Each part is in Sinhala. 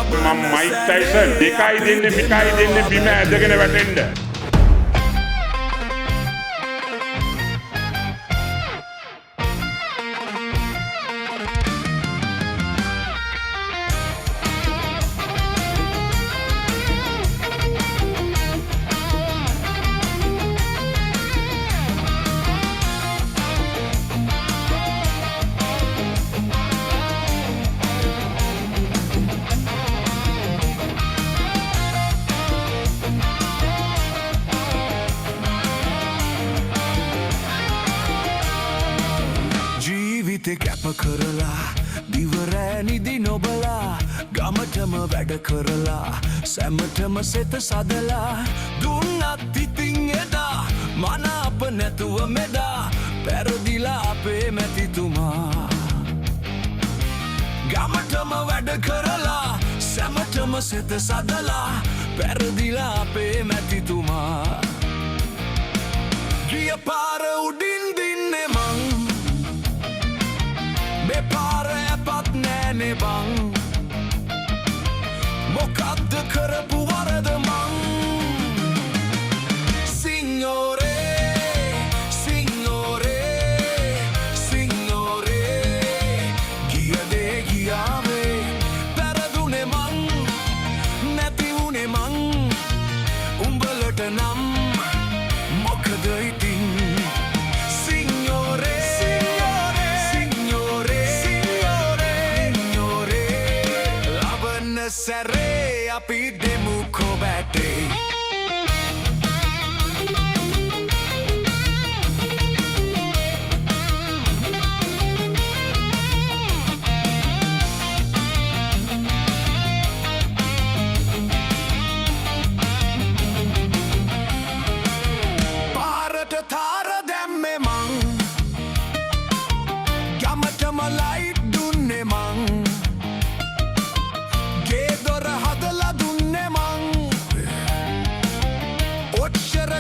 මම මයික් ටයිසන් දෙකයි දෙන්නේ පිටයි දෙන්නේ බිම ඇදගෙන වැටෙන්න. කැප කරලා දිවරෑනිදි නොබලා ගමටම වැඩ කරලා සැමටම සෙත සදලා දුන්නත් ඉතින් එදා මනාප නැතුව මෙදා පැරදිලා අපේ මැතිතුමා ගමටම වැඩ කරලා සැමටම සෙත සදලා පැරදිලා අපේ මැතිතුමා ගිය පාර උඩින් දින්නේ මං මේ පාර ඇපත් නෑනේ බං මොකක්ද කරපු වරද මං සිංහෝරේ සිංහෝරේ සිංහෝරේ ගියදේ ගියාවේ පැරදුනේ මං නැති වුනේ මං උඹලට නම් මොකද ඉතින් සැරේ අපි දෙමු කොබැටේ පාරට තාර දැම්මේ මං ගමටම ලයිට් දුන්නේ මං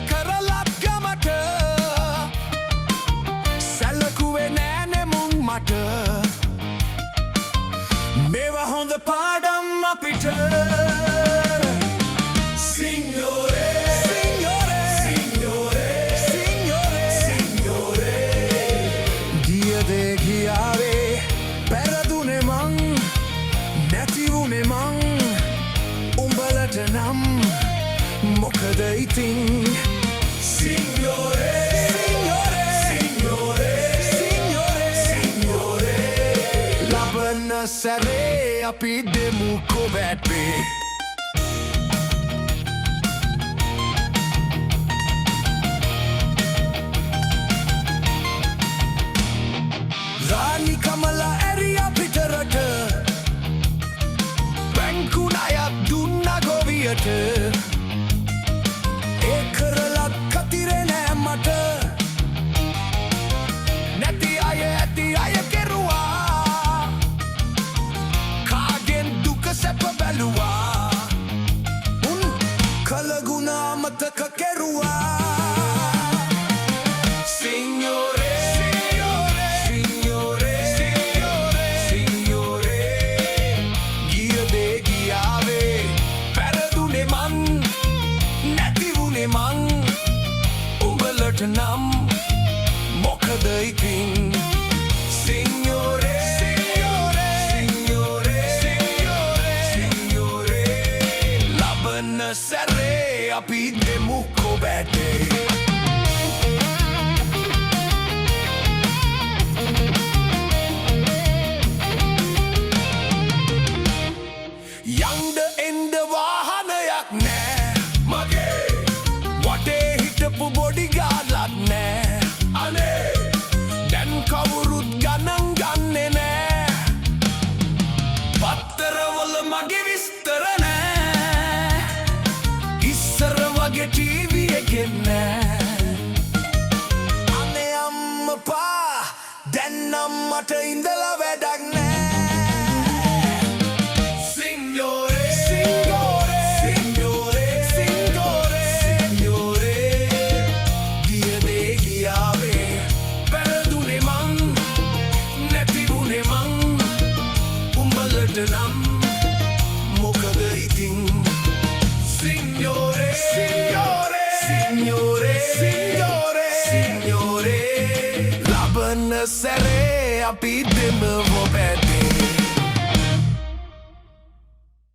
කරලත් ගමට සැලකුවේ නෑනෙ මුන් මට මේවා හොඳ පාඩම් අපිට සිංහෝරේ සිංහෝරේ සිංහෝරේ සිංහෝරේ සිංහෝරේ ගියදේ ගියාවේ පැරදුනේ මං නැති වුනේ මං උඹලට නම් මොකද ඉතින් සිංහෝරේ සිංහෝරේ සිංහෝරේ සිංහෝරේ සිංහෝරේ ලබන සැරේ අපි දෙමු කොබැටේ රාණි කමලා ඇරියා පිටරට බැංකු ණයක් දුන්නා ගොවියට කරලත් කතිරේ නෑ මට නැති අය ඇති අය කෙරුවා කාගෙන් දුක සැප බැලුවා උන් කලගුණ අමතක කෙරුවා සිංහෝරේ සිංහෝරේ සිංහෝරේ සිංහෝරේ ගියදේ ගියාවේ පැරදුනේ මං මං උඹලට නම් මොකද ඉතින් සිංහෝරේ සිංහෝරේ සිංහෝරේ සිංහෝරේ සිංහෝරේ ලබන සැරේ අපි දෙමු කොබැටේ යන්ඩ එන්ඩ වාහනයක් නෑ මගේ වටේ හිටපු බොඩිගාඩ්ලත් නෑ අනේ දැන් කවුරුත් ගණන් ගන්නේ නෑ පත්තරවල මගේ විස්තර නෑ ඉස්සර වගේ ටීවී එකෙන් නෑ අනේ අම්මපා දැන් නම් මට ඉඳලා වැඩක් නෑ නම් Signore, signore, signore, ලබන සැරේ අපි දෙමව බැටේ